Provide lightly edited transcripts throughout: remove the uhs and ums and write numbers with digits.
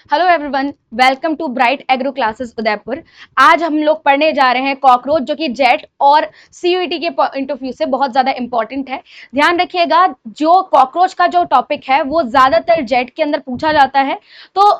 Hello everyone, welcome to Bright Agro Classes Udaipur. आज हम लोग पढ़ने जा रहे हैं कॉकरोच, जो कि जेट और सीयूईटी के पॉइंट ऑफ व्यू से बहुत ज्यादा इंपॉर्टेंट है। ध्यान रखिएगा, जो कॉकरोच का जो टॉपिक है वो ज्यादातर जेट के अंदर पूछा जाता है। तो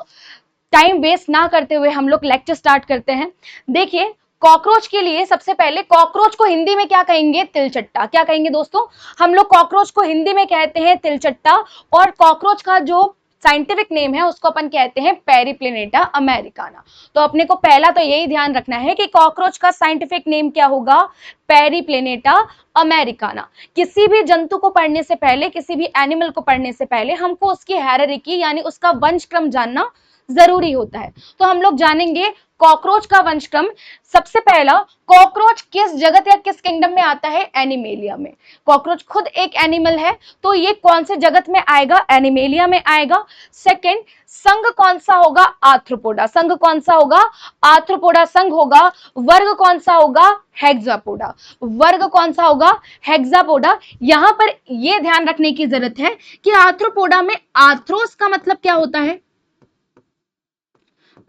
टाइम वेस्ट ना करते हुए हम लोग लेक्चर स्टार्ट करते हैं। देखिए, कॉकरोच के लिए सबसे पहले कॉकरोच को हिंदी में क्या कहेंगे? तिलचट्टा। क्या कहेंगे दोस्तों? हम लोग कॉकरोच को हिंदी में कहते हैं तिलचट्टा। और कॉकरोच का जो साइंटिफिक नेम है उसको अपन कहते हैं पेरिप्लेनेटा अमेरिकाना। तो अपने को पहला तो यही ध्यान रखना है कि कॉकरोच का साइंटिफिक नेम क्या होगा? पेरिप्लेनेटा अमेरिकाना। किसी भी जंतु को पढ़ने से पहले, किसी भी एनिमल को पढ़ने से पहले हमको उसकी हायरार्की यानी उसका वंशक्रम जानना जरूरी होता है। तो हम लोग जानेंगे कॉकरोच का वंशक्रम। सबसे पहला, कॉकरोच किस जगत या किस किंगडम में आता है? एनिमेलिया में। कॉकरोच खुद एक एनिमल है, तो ये कौन से जगत में आएगा? एनिमेलिया में आएगा। सेकंड, संघ कौन सा होगा? आर्थ्रोपोडा। संघ कौन सा होगा? आर्थ्रोपोडा संघ होगा। वर्ग कौन सा होगा? हेक्सापोडा। वर्ग कौन सा होगा? हेक्सापोडा। यहां पर यह ध्यान रखने की जरूरत है कि आर्थ्रोपोडा में आर्थ्रोस का मतलब क्या होता है?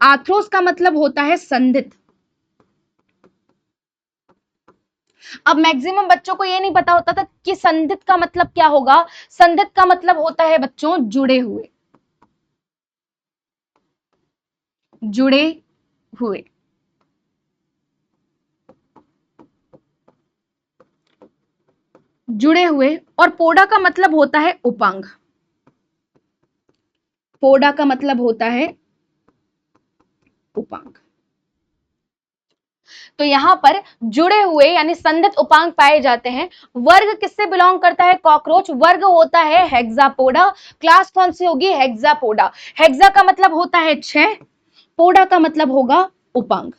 आर्थ्रोस का मतलब होता है संधित। अब मैक्सिमम बच्चों को ये नहीं पता होता था कि संधित का मतलब क्या होगा। संधित का मतलब होता है बच्चों जुड़े हुए। जुड़े हुए। जुड़े हुए। और पोडा का मतलब होता है उपांग। पोडा का मतलब होता है उपांग। तो यहां पर जुड़े हुए यानी संधित उपांग पाए जाते हैं। वर्ग किससे बिलोंग करता है? कॉकरोच। वर्ग होता है हेक्सापोडा। क्लास कौन सी होगी? हेक्सापोडा। हेक्सा का मतलब होता है 6, पोडा का मतलब होगा उपांग।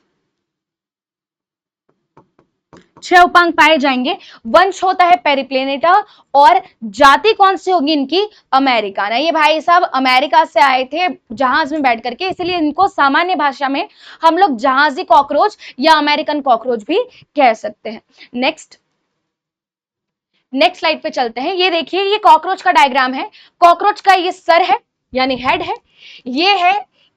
6 उपांग पाए जाएंगे। वंश होता है पेरिप्लेनेटा। और जाति कौन सी होगी इनकी? अमेरिकाना। ये भाई साहब अमेरिका से आए थे जहाज में बैठ करके, इसलिए इनको सामान्य भाषा में हम लोग जहाजी कॉकरोच या अमेरिकन कॉकरोच भी कह सकते हैं। नेक्स्ट स्लाइड पे चलते हैं। ये देखिए, ये कॉकरोच का डायग्राम है। कॉकरोच का ये सर है यानी हेड है। ये है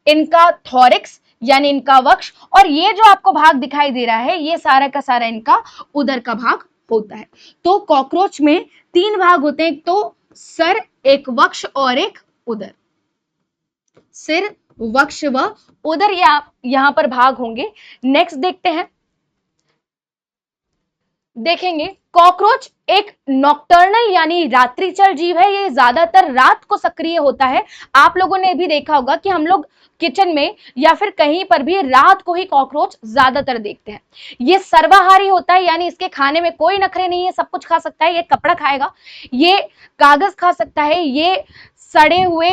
इनका थॉरिक्स यानी इनका वक्ष। और ये जो आपको भाग दिखाई दे रहा है, ये सारा का सारा इनका उदर का भाग होता है। तो कॉकरोच में 3 भाग होते हैं, एक तो सर, एक वक्ष और एक उदर। सिर, वक्ष व उदर यहां पर भाग होंगे। नेक्स्ट देखते हैं। देखेंगे, कॉकरोच एक नॉक्टर्नल यानी रात्रिचर जीव है। ये ज्यादातर रात को सक्रिय होता है। आप लोगों ने भी देखा होगा कि हम लोग किचन में या फिर कहीं पर भी रात को ही कॉकरोच ज्यादातर देखते हैं। ये सर्वाहारी होता है यानी इसके खाने में कोई नखरे नहीं है, सब कुछ खा सकता है। ये कपड़ा खाएगा, ये कागज खा सकता है, ये सड़े हुए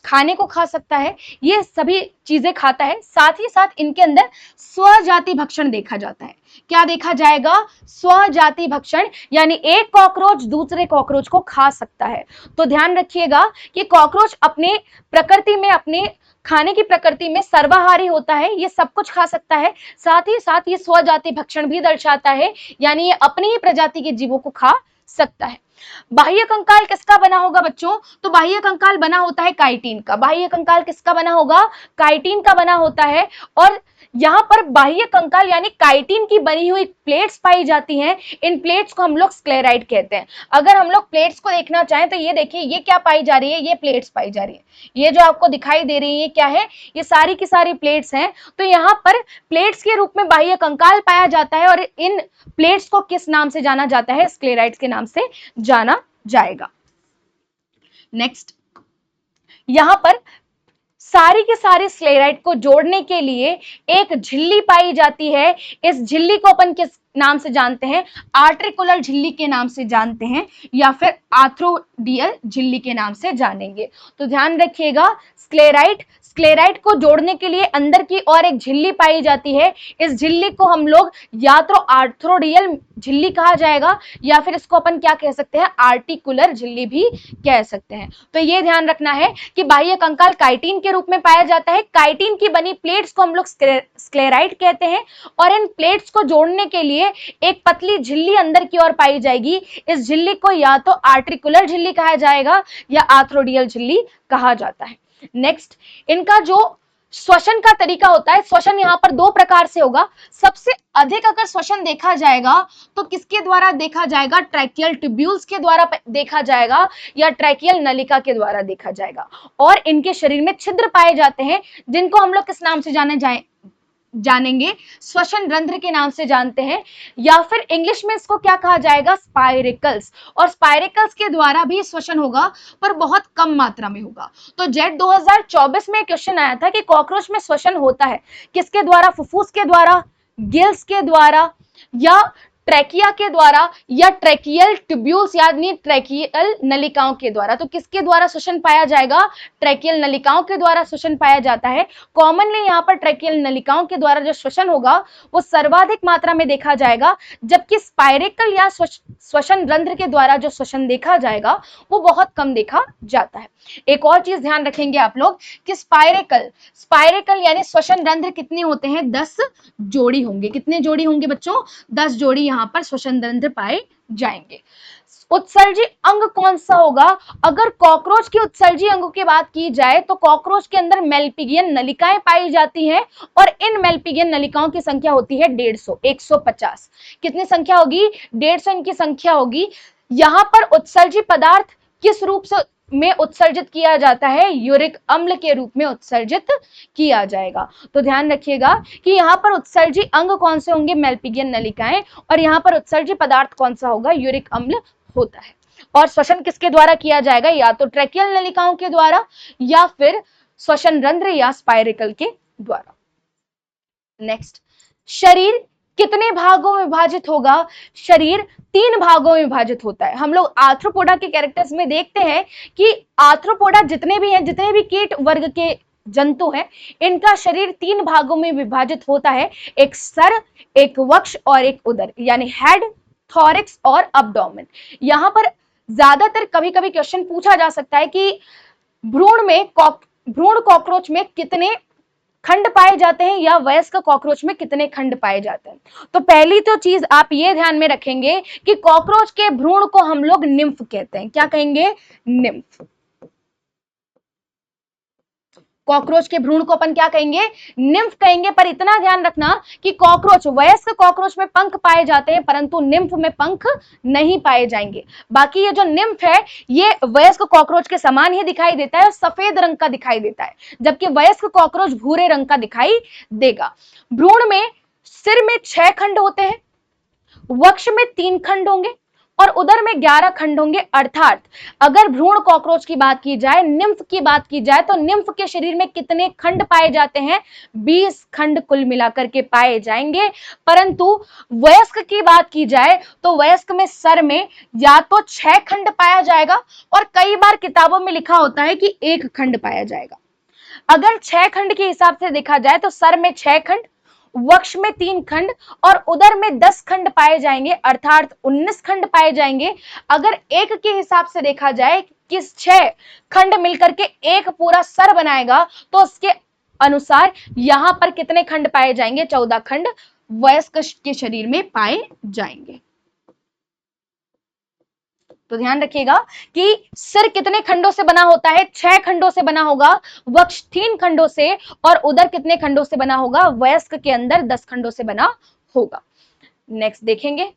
खाने को खा सकता है, ये सभी चीजें खाता है। साथ ही साथ इनके अंदर स्वजाति भक्षण देखा जाता है। क्या देखा जाएगा? स्वजाति भक्षण, यानी एक कॉकरोच दूसरे कॉकरोच को खा सकता है। तो ध्यान रखिएगा कि कॉकरोच अपने प्रकृति में, अपने खाने की प्रकृति में सर्वाहारी होता है। ये सब कुछ खा सकता है। साथ ही साथ ये स्वजाति भक्षण भी दर्शाता है, यानी ये अपनी ही प्रजाति के जीवों को खा सकता है। बाह्य कंकाल किसका बना होगा बच्चों? तो बाह्य कंकाल बना होता है काइटिन का। बाह्य कंकाल किसका बना होगा? काइटिन का बना होता है। और यहां पर बाह्य कंकाल यानी काइटिन की बनी हुई प्लेट्स पाई जाती हैं। इन प्लेट्स को हम लोग स्क्लेराइड कहते हैं। अगर हम लोग प्लेट्स को देखना चाहें तो ये देखिए, ये क्या पाई जा रही है? ये प्लेट्स पाई जा रही है। ये जो आपको दिखाई दे रही है क्या है? ये सारी की सारी प्लेट्स हैं। तो यहाँ पर प्लेट्स के रूप में बाह्य कंकाल पाया जाता है। और इन प्लेट्स को किस नाम से जाना जाता है? स्क्लेराइड्स के नाम से जाना जाएगा। नेक्स्ट, यहां पर सारी के सारी स्क्लेराइड को जोड़ने के लिए एक झिल्ली पाई जाती है। इस झिल्ली को अपन किस नाम से जानते हैं? आर्ट्रिकुलर झिल्ली के नाम से जानते हैं, या फिर आर्थ्रोडियल झिल्ली के नाम से जानेंगे। तो ध्यान रखिएगा, स्क्लेराइड को जोड़ने के लिए अंदर की ओर एक झिल्ली पाई जाती है। इस झिल्ली को हम लोग या तो आर्थ्रोडियल झिल्ली कहा जाएगा, या फिर इसको अपन क्या कह सकते हैं? आर्टिकुलर झिल्ली भी कह सकते हैं। तो ये ध्यान रखना है कि बाह्य कंकाल काइटिन के रूप में पाया जाता है। काइटिन की बनी प्लेट्स को हम लोग स्क्लेराइड कहते हैं। और इन प्लेट्स को जोड़ने के लिए एक पतली झिल्ली अंदर की ओर पाई जाएगी। इस झिल्ली को या तो आर्टिकुलर झिल्ली कहा जाएगा या आर्थ्रोडियल झिल्ली कहा जाता है। नेक्स्ट, इनका जो श्वसन का तरीका होता है, श्वसन यहाँ पर दो प्रकार से होगा। सबसे अधिक अगर श्वसन देखा जाएगा तो किसके द्वारा देखा जाएगा, ट्रैकियल ट्यूब्यूल्स के द्वारा देखा जाएगा या ट्रैकियल नलिका के द्वारा देखा जाएगा। और इनके शरीर में छिद्र पाए जाते हैं जिनको हम लोग किस नाम से जानेंगे, श्वसन रंध्र के नाम से जानते हैं, या फिर इंग्लिश में इसको क्या कहा जाएगा, स्पाइरेकल्स। और स्पाइरेकल्स के द्वारा भी श्वसन होगा पर बहुत कम मात्रा में होगा। तो जेट 2024 में क्वेश्चन आया था कि कॉकरोच में श्वसन होता है किसके द्वारा, फुफ्फुस के द्वारा, गिल्स के द्वारा, या ट्रैकिया के द्वारा, या ट्रैकियल ट्यूब्यूल्स यानी ट्रैकियल नलिकाओं के द्वारा। तो किसके द्वारा श्वसन पाया जाएगा, ट्रैकियल नलिकाओं के द्वारा श्वसन पाया जाता है। कॉमनली यहाँ पर ट्रैकियल नलिकाओं के द्वारा जो श्वसन होगा वो सर्वाधिक मात्रा में देखा जाएगा, जबकि स्पाइरेकल या श्वसन रंध्र के द्वारा जो श्वसन देखा जाएगा वो बहुत कम देखा जाता है। एक और चीज ध्यान रखेंगे आप लोग कि स्पाइरेकल यानी श्वसन रंध्र कितने होते हैं, 10 जोड़ी होंगे। कितने जोड़ी होंगे बच्चों, 10 जोड़ी यहाँ पर श्वसन रंध्र पाए जाएंगे। उत्सर्जी अंग कौन सा होगा, अगर कॉकरोच के उत्सर्जी अंगों की बात की जाए तो कॉकरोच के अंदर मेलपिगियन नलिकाएं पाई जाती हैं और इन मेलपिगियन नलिकाओं की संख्या होती है 150, 150। कितनी संख्या होगी, 150 इनकी संख्या होगी। यहां पर उत्सर्जी पदार्थ किस रूप से में उत्सर्जित किया जाता है, यूरिक अम्ल के रूप में उत्सर्जित किया जाएगा। तो ध्यान रखिएगा कि यहाँ पर उत्सर्जी अंग कौन से होंगे, मेलपिगियन नलिकाएं, और यहाँ पर उत्सर्जी पदार्थ कौन सा होगा, यूरिक अम्ल होता है। और श्वसन किसके द्वारा किया जाएगा, या तो ट्रैकियल नलिकाओं के द्वारा या फिर श्वसन रंध्र या स्पाइरेकल के द्वारा। नेक्स्ट, शरीर कितने भागों में विभाजित होगा, शरीर 3 भागों में विभाजित होता है। हम लोग आर्थ्रोपोडा के कैरेक्टर्स में देखते हैं कि आर्थ्रोपोडा जितने भी हैं, जितने भी कीट वर्ग के जंतु हैं, इनका शरीर 3 भागों में विभाजित होता है, एक सर, एक वक्ष और एक उदर, यानी हेड, थॉरिक्स और अब्डोमेन। यहां पर ज्यादातर कभी कभी क्वेश्चन पूछा जा सकता है कि भ्रूण कॉकरोच में कितने खंड पाए जाते हैं या वयस्क कॉकरोच में कितने खंड पाए जाते हैं। तो पहली तो चीज आप ये ध्यान में रखेंगे कि कॉकरोच के भ्रूण को हम लोग निम्फ कहते हैं। क्या कहेंगे, निम्फ। कॉकरोच के भ्रूण को अपन क्या कहेंगे, निम्फ कहेंगे। पर इतना ध्यान रखना कि कॉकरोच, वयस्क कॉकरोच में पंख पाए जाते हैं परंतु निम्फ में पंख नहीं पाए जाएंगे। बाकी ये जो निम्फ है ये वयस्क कॉकरोच के समान ही दिखाई देता है और सफेद रंग का दिखाई देता है, जबकि वयस्क कॉकरोच भूरे रंग का दिखाई देगा। भ्रूण में सिर में 6 खंड होते हैं, वक्ष में 3 खंड होंगे और उदर में 11 खंड होंगे। अर्थात अगर भ्रूण कॉकरोच की बात की जाए, निम्फ की बात की जाए, तो निम्फ के शरीर में कितने खंड पाए जाते हैं, 20 खंड कुल मिलाकर के पाए जाएंगे। परंतु वयस्क की बात की जाए तो वयस्क में सर में या तो 6 खंड पाया जाएगा और कई बार किताबों में लिखा होता है कि 1 खंड पाया जाएगा। अगर 6 खंड के हिसाब से देखा जाए तो सर में 6 खंड, वक्ष में 3 खंड और उदर में 10 खंड पाए जाएंगे, अर्थात 19 खंड पाए जाएंगे। अगर एक के हिसाब से देखा जाए कि 6 खंड मिलकर के एक पूरा सर बनाएगा तो उसके अनुसार यहां पर कितने खंड पाए जाएंगे, 14 खंड वयस्क के शरीर में पाए जाएंगे। तो ध्यान रखिएगा कि सिर कितने खंडों से बना होता है, 6 खंडों से बना होगा, वक्ष 3 खंडों से और उदर कितने खंडों से बना होगा, वयस्क के अंदर 10 खंडों से बना होगा। नेक्स्ट देखेंगे,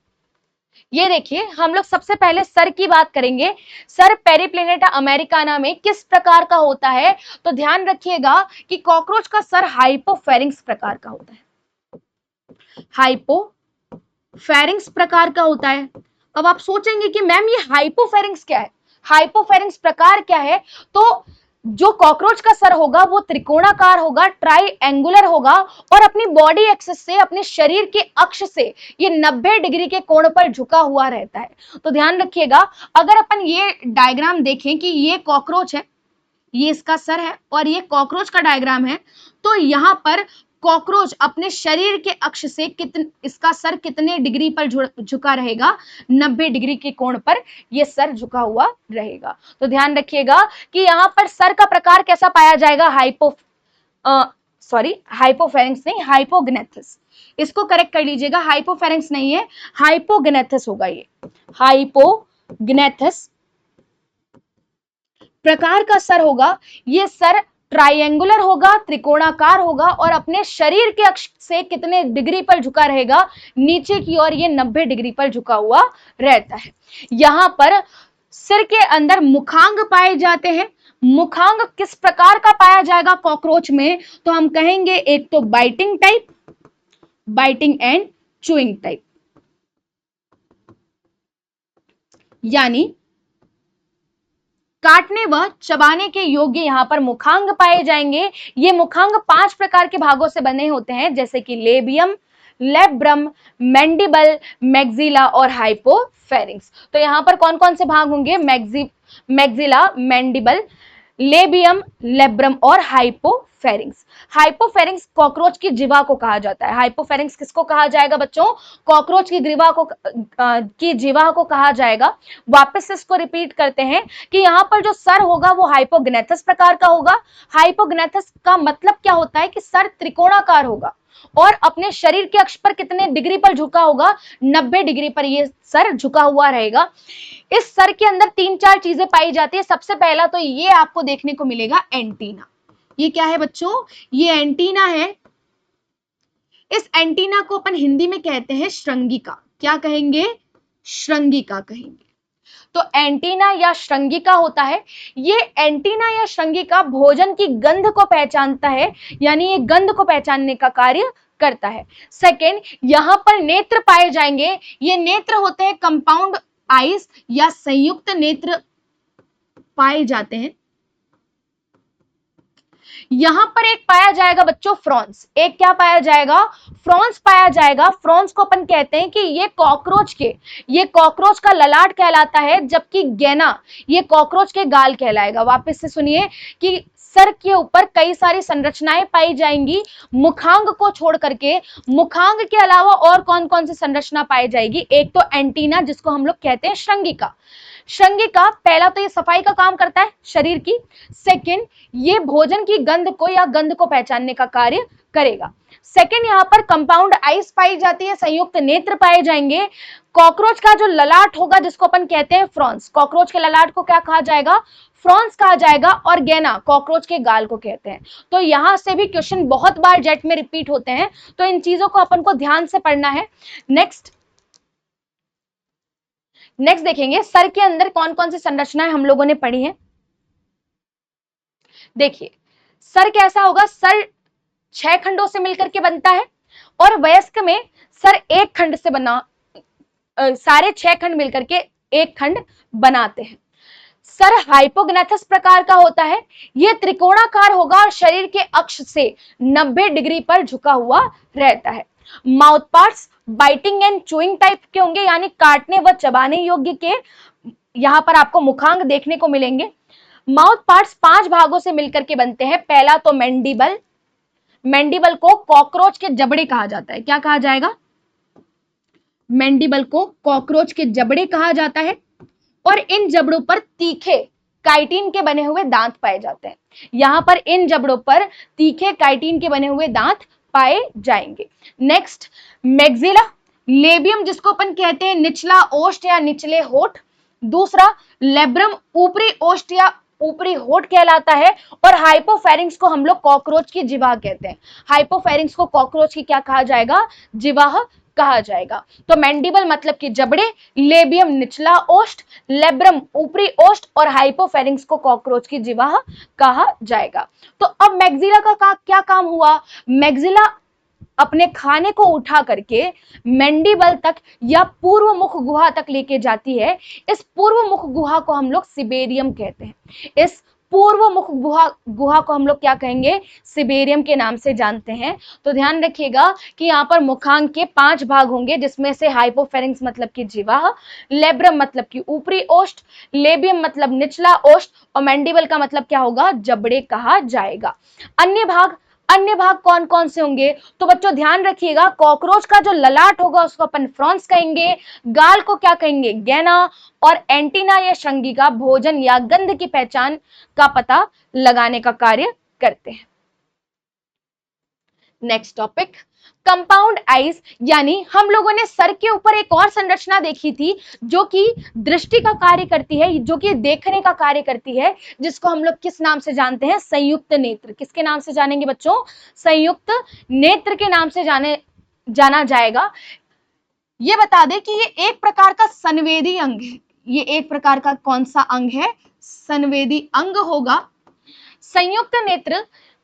ये देखिए हम लोग सबसे पहले सर की बात करेंगे। सर पेरिप्लेनेटा अमेरिकाना में किस प्रकार का होता है, तो ध्यान रखिएगा कि कॉकरोच का सर हाइपोफेरिंक्स प्रकार का होता है, हाइपोफेरिंक्स प्रकार का होता है। अब आप सोचेंगे कि मैम ये हाइपोफेरिंक्स क्या है, हाइपोफेरिंक्स प्रकार क्या है, तो जो कॉकरोच का सर होगा वो त्रिकोणाकार होगा, ट्राइएंगुलर होगा और अपनी बॉडी एक्सिस से, अपने शरीर के अक्ष से ये 90 डिग्री के कोण पर झुका हुआ रहता है। तो ध्यान रखिएगा, अगर अपन ये डायग्राम देखें कि ये कॉकरोच है, ये इसका सर है और ये कॉकरोच का डायग्राम है, तो यहां पर कॉकरोच अपने शरीर के अक्ष से इसका सर कितने डिग्री पर झुका रहेगा, 90 डिग्री के कोण पर यह सर झुका हुआ रहेगा। तो ध्यान रखिएगा कि यहां पर सर का प्रकार कैसा पाया जाएगा, हाइपोफेरिंक्स नहीं, हाइपोग्नेथस। इसको करेक्ट कर लीजिएगा, हाइपोफेरिंक्स नहीं है, हाइपोग्नेथस होगा। ये हाइपोग्नेथस प्रकार का सर होगा। ये सर ट्रायंगुलर होगा, त्रिकोणाकार होगा और अपने शरीर के अक्ष से कितने डिग्री पर झुका रहेगा, नीचे की ओर ये 90 डिग्री पर झुका हुआ रहता है। यहां पर सिर के अंदर मुखांग पाए जाते हैं। मुखांग किस प्रकार का पाया जाएगा कॉकरोच में, तो हम कहेंगे एक तो biting type, biting and chewing type, यानी काटने व चबाने के योग्य यहां पर मुखांग पाए जाएंगे। ये मुखांग 5 प्रकार के भागों से बने होते हैं, जैसे कि लेबियम, लेब्रम, मैंडिबल, मैग्जिला और हाइपोफेरिंक्स। तो यहां पर कौन कौन से भाग होंगे, मैग्जिला, मैंडिबल, लेबियम, लेब्रम और हाइपोफेरिंक्स। हाइपोफेरिंक्स कॉकरोच की जिवा को कहा जाता है। हाइपोफेरिंक्स किसको कहा जाएगा बच्चों, कॉकरोच की जिवा को कहा जाएगा। वापस से इसको रिपीट करते हैं कि यहां पर जो सर होगा वो हाइपोग्नेथस प्रकार का होगा। हाइपोग्नेथस का मतलब क्या होता है कि सर त्रिकोणाकार होगा और अपने शरीर के अक्ष पर कितने डिग्री पर झुका होगा, 90 डिग्री पर ये सर झुका हुआ रहेगा। इस सर के अंदर 3-4 चीजें पाई जाती है। सबसे पहला तो ये आपको देखने को मिलेगा एंटीना। ये क्या है बच्चों, ये एंटीना है। इस एंटीना को अपन हिंदी में कहते हैं श्रृंगिका। क्या कहेंगे, श्रृंगिका कहेंगे। तो एंटीना या श्रृंगिका होता है। ये एंटीना या श्रृंगिका भोजन की गंध को पहचानता है, यानी ये गंध को पहचानने का कार्य करता है। सेकेंड, यहां पर नेत्र पाए जाएंगे। ये नेत्र होते हैं कंपाउंड आईज या संयुक्त नेत्र पाए जाते हैं। यहां पर एक पाया जाएगा बच्चों फ्रॉन्स। एक क्या पाया जाएगा, फ्रॉन्स पाया जाएगा। फ्रॉन्स को अपन कहते हैं कि ये कॉकरोच का ललाट कहलाता है, जबकि गैना ये कॉकरोच के गाल कहलाएगा। वापस से सुनिए कि सर के ऊपर कई सारी संरचनाएं पाई जाएंगी मुखांग को छोड़ करके। मुखांग के अलावा और कौन कौन सी संरचना पाई जाएगी, एक तो एंटीना जिसको हम लोग कहते हैं श्रृंगिका। श्रृंगिका पहला तो ये सफाई का काम करता है शरीर की। सेकंड, ये भोजन की गंध को या गंध को पहचानने का कार्य करेगा। सेकंड, यहां पर कंपाउंड आईज पाई जाती है, संयुक्त नेत्र पाए जाएंगे। कॉकरोच का जो ललाट होगा जिसको अपन कहते हैं फ्रॉन्स, कॉकरोच के ललाट को क्या कहा जाएगा, फ्रॉन्स कहा जाएगा। और गैना कॉकरोच के गाल को कहते हैं। तो यहां से भी क्वेश्चन बहुत बार जेट में रिपीट होते हैं, तो इन चीजों को अपन को ध्यान से पढ़ना है। नेक्स्ट देखेंगे सर के अंदर कौन कौन सी संरचनाएं हम लोगों ने पढ़ी हैं। देखिए सर कैसा होगा, सर 6 खंडों से मिलकर के बनता है और वयस्क में सर एक खंड से बना, सारे 6 खंड मिलकर के एक खंड बनाते हैं। सर हाइपोग्नेथस प्रकार का होता है। यह त्रिकोणाकार होगा और शरीर के अक्ष से 90 डिग्री पर झुका हुआ रहता है। Mouth parts biting and chewing type के होंगे, यानी काटने व चबाने योग्य के। यहां पर आपको मुखांग देखने को मिलेंगे। माउथ पार्ट्स 5 भागों से मिलकर के बनते हैं। पहला तो मैंडिबल। मैंडिबल को कॉकरोच के जबड़े कहा जाता है। क्या कहा जाएगा, मैंडिबल को कॉकरोच के जबड़े कहा जाता है। और इन जबड़ों पर तीखे काइटिन के बने हुए दांत पाए जाते हैं। यहां पर इन जबड़ों पर तीखे काइटिन के बने हुए दांत पाए जाएंगे। नेक्स्ट, मैग्जिला, लेबियम जिसको अपन कहते हैं निचला ओष्ठ या निचले होठ। दूसरा, लेब्रम ऊपरी ओष्ठ या ऊपरी होठ कहलाता है। और हाइपोफेरिंक्स को हम लोग कॉकरोच की जिह्वा कहते हैं। हाइपोफेरिंक्स को कॉकरोच की क्या कहा जाएगा, जिह्वा कहा जाएगा। तो मैंडिबल मतलब कि जबड़े, लेबियम निचला ओष्ठ, लेब्रम ऊपरी ओष्ठ और हाइपोफेरिंक्स को कॉकरोच की जिह्वा कहा जाएगा। तो अब मैग्जिला का क्या काम हुआ, मैग्जिला अपने खाने को उठा करके मैंडिबल तक या पूर्व मुख गुहा तक लेके जाती है। इस पूर्व मुख गुहा को हम लोग सिबेरियम कहते हैं। इस पूर्व मुख गुहा को हम लोग क्या कहेंगे, सिबेरियम के नाम से जानते हैं। तो ध्यान रखिएगा कि यहाँ पर मुखांग के 5 भाग होंगे, जिसमें से हाइपोफेरिंक्स मतलब कि जिह्वा, लेब्रम मतलब कि ऊपरी ओष्ठ, लेबियम मतलब निचला ओष्ठ और मैंडिबल का मतलब क्या होगा, जबड़े कहा जाएगा। अन्य भाग कौन कौन से होंगे, तो बच्चों ध्यान रखिएगा, कॉकरोच का जो ललाट होगा उसको अपन फ्रॉन्स कहेंगे, गाल को क्या कहेंगे, गैना, और एंटीना या श्रृंगिका भोजन या गंध की पहचान का पता लगाने का कार्य करते हैं। नेक्स्ट टॉपिक, कंपाउंड आईज, यानी हम लोगों ने सर के ऊपर एक और संरचना देखी थी जो कि दृष्टि का कार्य करती है, जो कि देखने का कार्य करती है, जिसको हम लोग किस नाम से जानते हैं? संयुक्त नेत्र। किसके नाम से जानेंगे बच्चों? संयुक्त नेत्र के नाम से जाना जाएगा। ये बता दें कि ये एक प्रकार का संवेदी अंग है। ये एक प्रकार का कौन सा अंग है? संवेदी अंग होगा। संयुक्त नेत्र,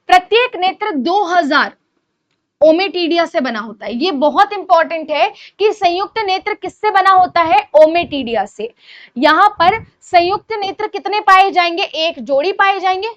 प्रत्येक नेत्र 2000 ओमेटिडिया से बना होता है। ये बहुत इंपॉर्टेंट है कि संयुक्त नेत्र किससे बना होता है? ओमेटिडिया से। यहां पर संयुक्त नेत्र कितने पाए जाएंगे? एक जोड़ी पाए जाएंगे।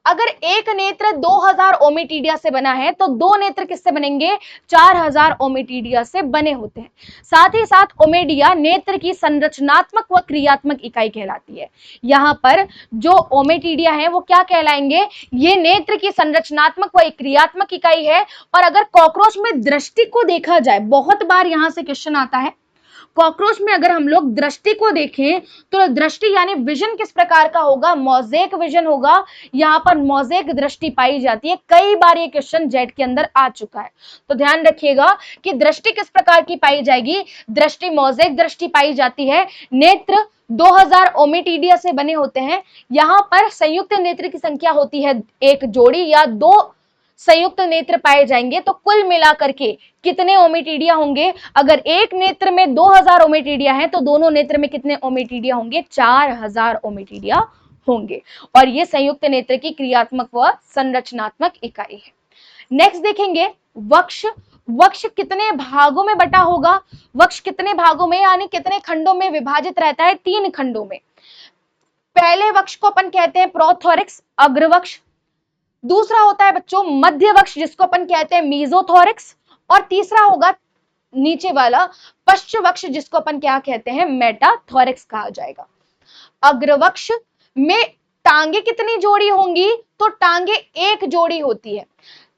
अगर एक नेत्र 2000 ओमेटिडिया से बना है तो दो नेत्र किससे बनेंगे? 4000 ओमेटिडिया से बने होते हैं। साथ ही साथ ओमेडिया नेत्र की संरचनात्मक व क्रियात्मक इकाई कहलाती है। यहां पर जो ओमेटिडिया है वो क्या कहलाएंगे? ये नेत्र की संरचनात्मक व क्रियात्मक इकाई है। और अगर कॉकरोच में दृष्टि को देखा जाए, बहुत बार यहां से क्वेश्चन आता है, कॉकरोच में अगर हम लोग दृष्टि को देखें तो दृष्टि यानी विजन किस प्रकार का होगा? मोज़ेक विजन होगा। यहां पर मोज़ेक दृष्टि पाई जाती है। कई बार ये क्वेश्चन जेट के अंदर आ चुका है, तो ध्यान रखिएगा कि दृष्टि किस प्रकार की पाई जाएगी? दृष्टि मोज़ेक दृष्टि पाई जाती है। नेत्र 2000 ओमेटिडिया से बने होते हैं। यहां पर संयुक्त नेत्र की संख्या होती है एक जोड़ी या दो संयुक्त नेत्र पाए जाएंगे। तो कुल मिलाकर के कितने ओमेटिडिया होंगे? अगर एक नेत्र में 2000 ओमेटिडिया है तो दोनों नेत्र में कितने ओमेटिडिया होंगे? 4000 ओमेटिडिया होंगे। और ये संयुक्त नेत्र की क्रियात्मक व संरचनात्मक इकाई है। नेक्स्ट देखेंगे वक्ष। वक्ष कितने भागों में बटा होगा? वक्ष कितने भागों में यानी कितने खंडों में विभाजित रहता है? 3 खंडों में। पहले वक्ष को अपन कहते हैं प्रोथोरिक्स, अग्रवक्ष। दूसरा होता है बच्चों मध्य वक्ष, जिसको अपन कहते हैं मीजोथोरिक्स। और तीसरा होगा नीचे वाला पश्च वक्ष, जिसको अपन क्या कहते हैं? मेटाथोरिक्स कहा जाएगा। अग्रवक्ष में टांगे कितनी जोड़ी होंगी? तो टांगे एक जोड़ी होती है।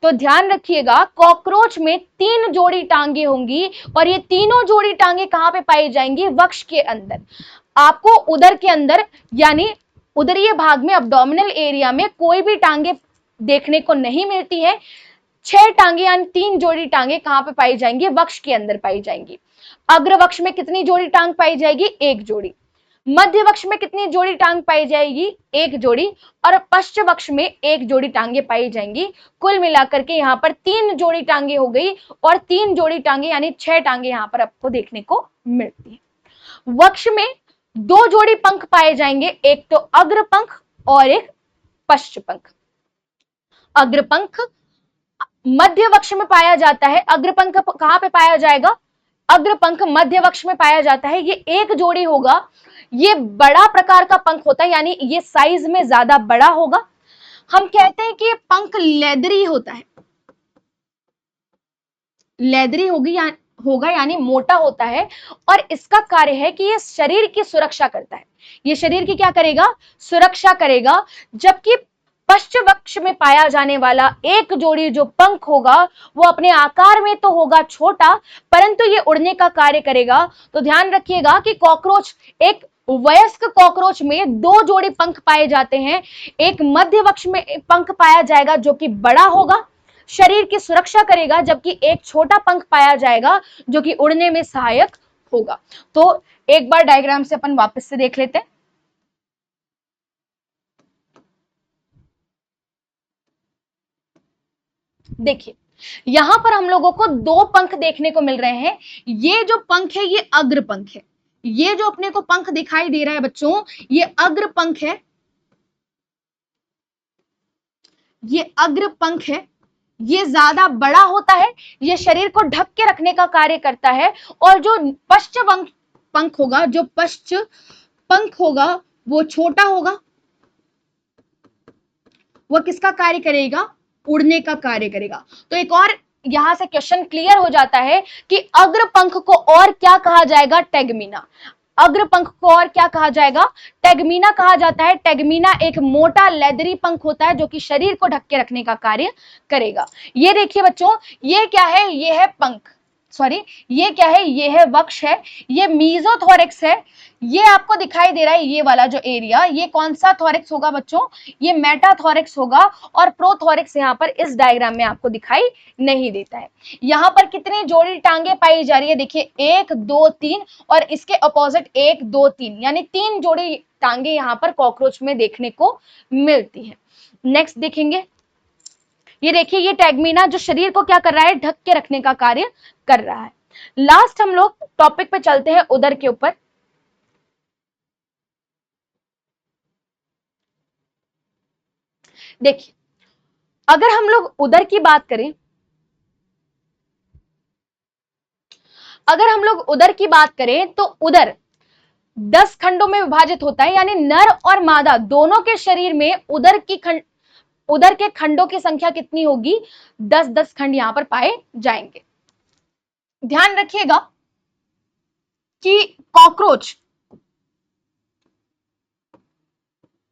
तो ध्यान रखिएगा कॉकरोच में 3 जोड़ी टांगे होंगी और ये तीनों जोड़ी टांगे कहां पे पाई जाएंगी? वक्ष के अंदर। आपको उदर के अंदर यानी उदरीय भाग में, अब्डोमिनल एरिया में कोई भी टांगे देखने को नहीं मिलती है। 6 टांगे यानी 3 जोड़ी टांगे कहां पे पाई जाएंगी? वक्ष के अंदर पाई जाएंगी। अग्रवक्ष में कितनी जोड़ी टांग पाई जाएगी? एक जोड़ी। मध्य वक्ष में कितनी जोड़ी टांग पाई जाएगी? एक जोड़ी। और पश्च वक्ष में एक जोड़ी टांगे पाई जाएंगी। कुल मिलाकर के यहाँ पर 3 जोड़ी टांगे हो गई और 3 जोड़ी टांगे यानी 6 टांगे यहाँ पर आपको देखने को मिलती है। वक्ष में 2 जोड़ी पंख पाए जाएंगे, एक तो अग्र पंख और एक पश्च पंख। अग्रपंख मध्य वक्ष में पाया जाता है। अग्रपंख कहां पे पाया जाएगा? अग्रपंख मध्य वक्ष में पाया जाता है। ये एक जोड़ी होगा। ये बड़ा प्रकार का पंख होता है, यानी ये साइज में ज्यादा बड़ा होगा। हम कहते हैं कि ये पंख लेदरी होता है, लेदरी होगा यानी मोटा होता है। और इसका कार्य है कि ये शरीर की सुरक्षा करता है। ये शरीर की क्या करेगा? सुरक्षा करेगा। जबकि पश्च वक्ष में पाया जाने वाला एक जोड़ी जो पंख होगा वो अपने आकार में तो होगा छोटा, परंतु ये उड़ने का कार्य करेगा। तो ध्यान रखिएगा कि कॉकरोच, एक वयस्क कॉकरोच में 2 जोड़ी पंख पाए जाते हैं। एक मध्य वक्ष में पंख पाया जाएगा जो कि बड़ा होगा, शरीर की सुरक्षा करेगा, जबकि एक छोटा पंख पाया जाएगा जो कि उड़ने में सहायक होगा। तो एक बार डायग्राम से अपन वापस से देख लेते हैं। देखिए यहां पर हम लोगों को 2 पंख देखने को मिल रहे हैं। ये जो पंख है ये अग्र पंख है। ये जो अपने को पंख दिखाई दे रहा है बच्चों, ये अग्र पंख है। ये अग्र पंख है। ये ज्यादा बड़ा होता है, ये शरीर को ढक के रखने का कार्य करता है। और जो पश्च पंख होगा, जो पश्च पंख होगा वो छोटा होगा। वह किसका कार्य करेगा? उड़ने का कार्य करेगा। तो एक और यहां से क्वेश्चन क्लियर हो जाता है कि अग्र पंख को और क्या कहा जाएगा? टैगमीना। अग्र पंख को और क्या कहा जाएगा? टैगमीना कहा जाता है। टैगमीना एक मोटा लेदरी पंख होता है जो कि शरीर को ढक के रखने का कार्य करेगा। ये देखिए बच्चों, ये क्या है? ये है पंख। सॉरी, ये क्या है, ये है वक्ष है, ये मीजोथोरिक्स है, ये आपको दिखाई दे रहा है ये वाला जो एरिया, ये कौन सा थोरिक्स होगा बच्चों, ये मेटाथोरिक्स होगा, और प्रोथोरिक्स यहाँ पर इस डायग्राम में आपको दिखाई नहीं देता है। यहाँ पर कितनी जोड़ी टांगे पाई जा रही है, देखिए 1 2 3, और इसके अपोजिट 1 2 3, यानी 3 जोड़ी टांगे यहाँ पर कॉकरोच में देखने को मिलती है। नेक्स्ट देखेंगे, ये देखिए ये टैगमीना जो शरीर को क्या कर रहा है, ढक के रखने का कार्य कर रहा है। लास्ट हम लोग टॉपिक पे चलते हैं उदर के ऊपर। देखिए अगर हम लोग उदर की बात करें, अगर हम लोग उदर की बात करें तो उदर 10 खंडों में विभाजित होता है, यानी नर और मादा दोनों के शरीर में उदर के खंडों की संख्या कितनी होगी, 10-10 खंड यहां पर पाए जाएंगे। ध्यान रखिएगा कि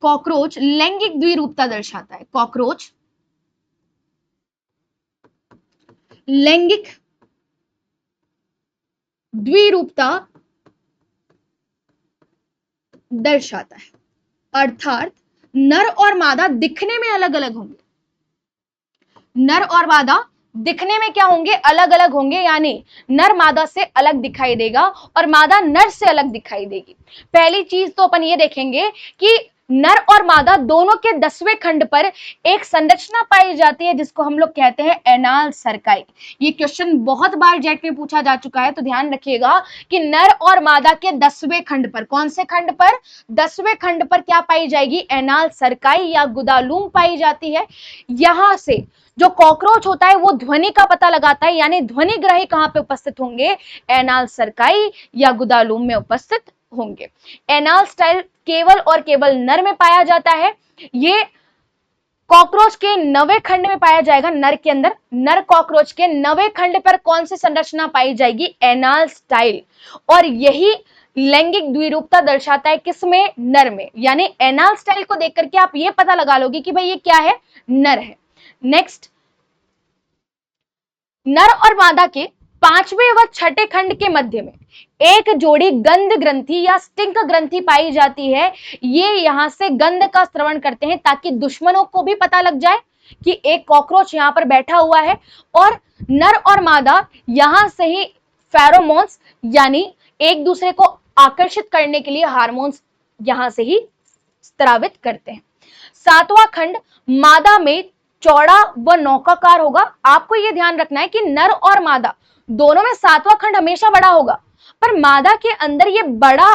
कॉकरोच लैंगिक द्विरूपता दर्शाता है, कॉकरोच लैंगिक द्विरूपता दर्शाता है, अर्थात नर और मादा दिखने में अलग अलग होंगे, नर और मादा दिखने में क्या होंगे, अलग अलग होंगे, यानी नर मादा से अलग दिखाई देगा और मादा नर से अलग दिखाई देगी। पहली चीज तो अपन ये देखेंगे कि नर और मादा दोनों के 10वें खंड पर एक संरचना पाई जाती है जिसको हम लोग कहते हैं एनाल सर्काई। ये क्वेश्चन बहुत बार जेट में पूछा जा चुका है, तो ध्यान रखिएगा कि नर और मादा के 10वें खंड पर, कौन से खंड पर, 10वें खंड पर क्या पाई जाएगी, एनाल सर्काई या गुदालूम पाई जाती है। यहां से जो कॉकरोच होता है वो ध्वनि का पता लगाता है, यानी ध्वनि ग्राही कहां पे उपस्थित होंगे, एनाल सर्काई या गुदालूम में उपस्थित होंगे। एनाल स्टाइल केवल और केवल नर में पाया जाता है। ये कॉकरोच के 9वें खंड में पाया जाएगा, नर के अंदर। नर कॉकरोच के 9वें खंड पर कौन सी संरचना पाई जाएगी, एनाल स्टाइल, और यही लैंगिक द्विरूपता दर्शाता है किसमें, नर में, यानी एनाल स्टाइल को देख करके आप ये पता लगा लोगे कि भाई ये क्या है, नर है। नेक्स्ट, नर और मादा के 5वें व 6ठे खंड के मध्य में एक जोड़ी गंध ग्रंथि या स्टिंक ग्रंथि पाई जाती है। ये यहां से गंध का श्रवण करते हैं ताकि दुश्मनों को भी पता लग जाए कि एक कॉकरोच यहां पर बैठा हुआ है, और नर और मादा यहां से ही फेरोमोन्स यानी एक दूसरे को आकर्षित करने के लिए हार्मोन्स यहां से ही स्रावित करते हैं। 7वां खंड मादा में चौड़ा व नौकाकार होगा। आपको यह ध्यान रखना है कि नर और मादा दोनों में 7वां खंड हमेशा बड़ा होगा, पर मादा के अंदर यह बड़ा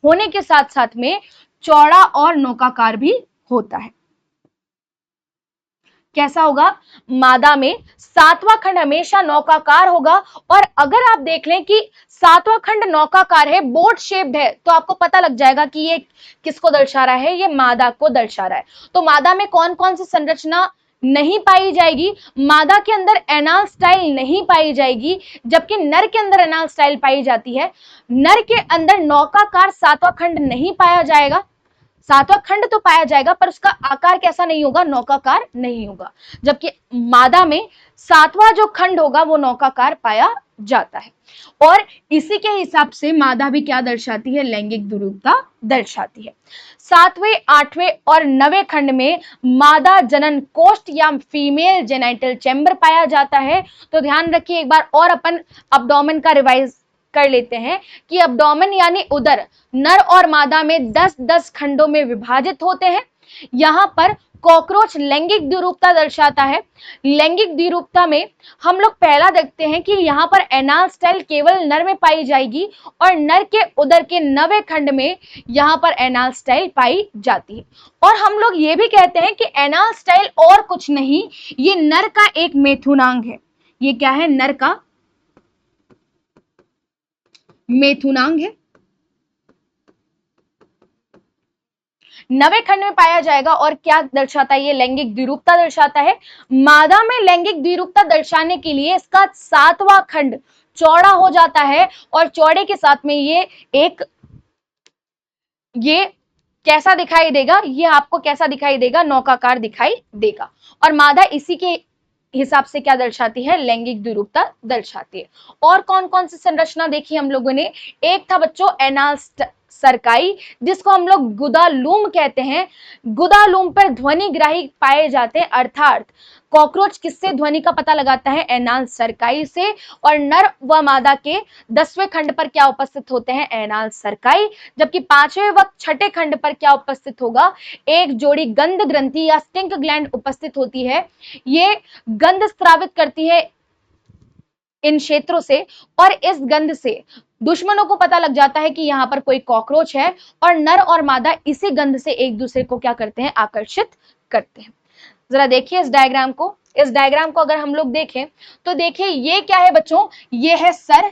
होने के साथ साथ में चौड़ा और नौकाकार भी होता है। कैसा होगा, मादा में 7वां खंड हमेशा नौकाकार होगा, और अगर आप देख लें कि 7वां खंड नौकाकार है, बोट शेप्ड है, तो आपको पता लग जाएगा कि ये किसको दर्शा रहा है, ये मादा को दर्शा रहा है। तो मादा में कौन कौन सी संरचना नहीं पाई जाएगी, मादा के अंदर एनाल स्टाइल नहीं पाई जाएगी, जबकि नर के अंदर एनाल स्टाइल पाई जाती है। नर के अंदर नौकाकार 7वां खंड नहीं पाया जाएगा, 7वां खंड तो पाया जाएगा पर उसका आकार कैसा नहीं होगा, नौकाकार नहीं होगा, जबकि मादा में 7वां जो खंड होगा वो नौकाकार पाया जाता है। और इसी के हिसाब से मादा भी क्या दर्शाती है, लैंगिक द्विरूपता दर्शाती है। 7वें 8वें और 9वें खंड में मादा जनन कोष्ठ या फीमेल जेनाइटल चैम्बर पाया जाता है। तो ध्यान रखिए, एक बार और अपन अब्डोमेन का रिवाइज कर लेते हैं कि अब्डोमेन यानी उदर नर और मादा में 10-10 खंडों में विभाजित होते हैं। यहां पर कॉकरोच लैंगिक द्विरूपता दर्शाता है। लैंगिक द्विरूपता में हम लोग पहला देखते हैं कि यहां पर एनाल स्टाइल केवल नर में पाई जाएगी, और नर के उदर के 9वें खंड में यहां पर एनाल स्टाइल पाई जाती है। और हम लोग ये भी कहते हैं कि एनाल स्टाइल और कुछ नहीं, ये नर का एक मेथुनांग है। ये क्या है, नर का मेथुनांग है, 9वें खंड में पाया जाएगा। और क्या दर्शाता है, ये लैंगिक द्विरूपता दर्शाता है। मादा में लैंगिक द्विरूपता दर्शाने के लिए इसका 7वां खंड चौड़ा हो जाता है, और चौड़े के साथ में ये कैसा दिखाई देगा, ये आपको कैसा दिखाई देगा, नौकाकार दिखाई देगा। और मादा इसी के हिसाब से क्या दर्शाती है, लैंगिक द्विरूपता दर्शाती है। और कौन कौन सी संरचना देखी हम लोगों ने, एक था बच्चों एनाल सरकाई, जिसको हम लोग गुदालूम कहते हैं। गुदालूम पर ध्वनिग्राही पाए जाते हैं, अर्थात कॉकरोच किससे ध्वनि का पता लगाता है, एनाल सरकाई से। और नर व मादा के 10वें खंड पर क्या उपस्थित होते हैं, एनाल सरकाई। जबकि 5वें व 6ठे खंड पर क्या उपस्थित होगा, एक जोड़ी गंध ग्रंथि या स्टिंक ग्लैंड उपस्थित होती है। ये गंध स्रावित करती है इन क्षेत्रों से, और इस गंध से दुश्मनों को पता लग जाता है कि यहां पर कोई कॉकरोच है, और नर और मादा इसी गंध से एक दूसरे को क्या करते हैं, आकर्षित करते हैं। जरा देखिए इस डायग्राम को। इस डायग्राम को अगर हम लोग देखें तो देखिए ये क्या है बच्चों, ये है सर।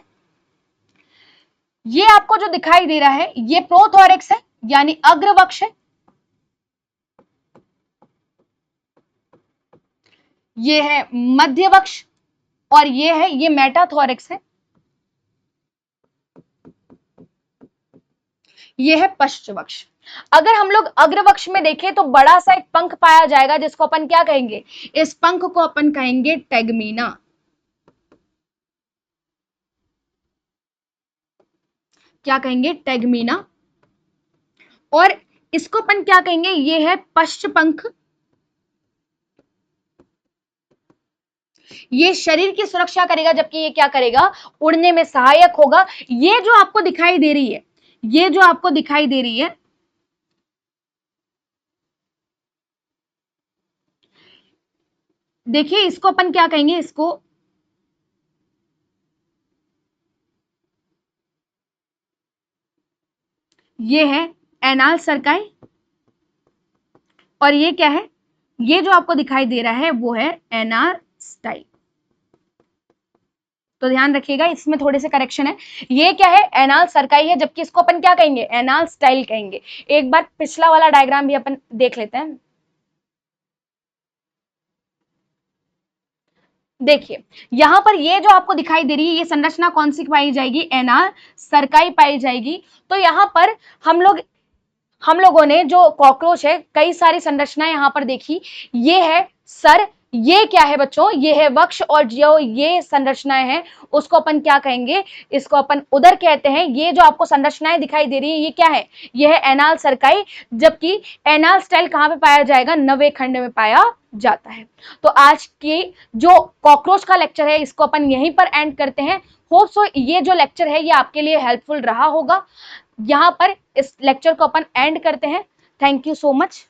ये आपको जो दिखाई दे रहा है ये प्रोथोरैक्स है, यानी अग्रवक्ष है। ये है मध्यवक्ष, और ये मेटाथोरैक्स है। ये है पश्चवक्ष। अगर हम लोग अग्रवक्ष में देखें तो बड़ा सा एक पंख पाया जाएगा, जिसको अपन क्या कहेंगे, इस पंख को अपन कहेंगे टेगमीना। क्या कहेंगे, टेगमीना। और इसको अपन क्या कहेंगे, ये है पश्च पंख। ये शरीर की सुरक्षा करेगा, जबकि ये क्या करेगा, उड़ने में सहायक होगा। ये जो आपको दिखाई दे रही है, ये जो आपको दिखाई दे रही है, देखिए इसको अपन क्या कहेंगे, इसको ये है एनाल सरकाई, और ये क्या है, ये जो आपको दिखाई दे रहा है वो है एनाल स्टाइल। तो ध्यान रखिएगा, इसमें थोड़े से करेक्शन है। ये क्या है, एनाल सरकाई है, जबकि इसको अपन क्या कहेंगे, एनाल स्टाइल कहेंगे। एक बार पिछला वाला डायग्राम भी अपन देख लेते हैं। देखिए यहां पर ये जो आपको दिखाई दे रही है, ये संरचना कौन सी पाई जाएगी, एनाल सरकाई पाई जाएगी। तो यहां पर हम लोगों ने जो कॉकरोच है, कई सारी संरचनाएं यहां पर देखी। ये है सर, ये क्या है बच्चों, ये है वक्ष, और जो ये संरचनाएं हैं उसको अपन क्या कहेंगे, इसको अपन उदर कहते हैं। ये जो आपको संरचनाएं दिखाई दे रही है, ये क्या है, ये है एनाल सरकाई। जबकि एनाल स्टाइल कहां पे पाया जाएगा, 9वें खंड में पाया जाता है। तो आज की जो कॉकरोच का लेक्चर है, इसको अपन यहीं पर एंड करते हैं। होप सो ये जो लेक्चर है ये आपके लिए हेल्पफुल रहा होगा। यहां पर इस लेक्चर को अपन एंड करते हैं। Thank you so much.